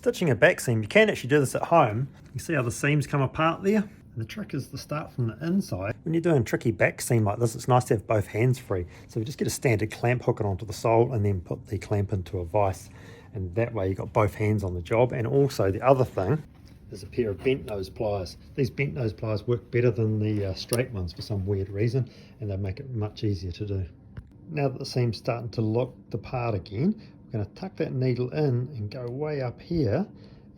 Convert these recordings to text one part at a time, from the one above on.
Stitching a back seam, you can actually do this at home. You see how the seams come apart there? And the trick is to start from the inside. When you're doing a tricky back seam like this, it's nice to have both hands free. So we just get a standard clamp, hook it onto the sole, and then put the clamp into a vise. And that way you've got both hands on the job. And also the other thing is a pair of bent nose pliers. These bent nose pliers work better than the straight ones for some weird reason, and they make it much easier to do. Now that the seam's starting to look the part again, we're going to tuck that needle in and go way up here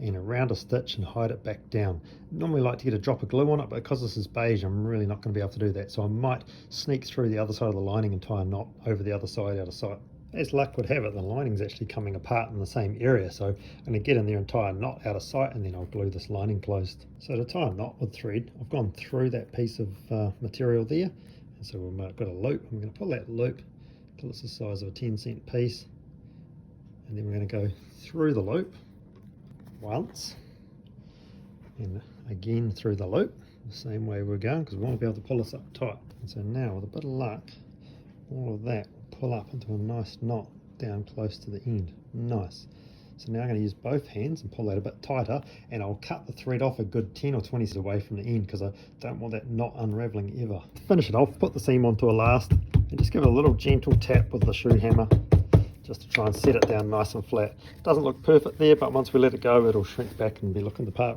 and around a stitch and hide it back down. Normally I like to get a drop of glue on it, but because this is beige, I'm really not going to be able to do that. So I might sneak through the other side of the lining and tie a knot over the other side out of sight. As luck would have it, the lining's actually coming apart in the same area, so I'm going to get in there and tie a knot out of sight, and then I'll glue this lining closed. So to tie a knot with thread, I've gone through that piece of material there, and so we've got a loop. I'm going to pull that loop till it's the size of a 10-cent piece, and then we're going to go through the loop once, and again through the loop, the same way we're going, because we want to be able to pull this up tight. And so now, with a bit of luck, all of that will pull up into a nice knot down close to the end. Nice. So now I'm going to use both hands and pull that a bit tighter, and I'll cut the thread off a good 10 or 20 centimeters away from the end, because I don't want that knot unraveling ever. To finish it off, put the seam onto a last and just give it a little gentle tap with the shoe hammer, just to try and set it down nice and flat. Doesn't look perfect there, but once we let it go, it'll shrink back and be looking the part.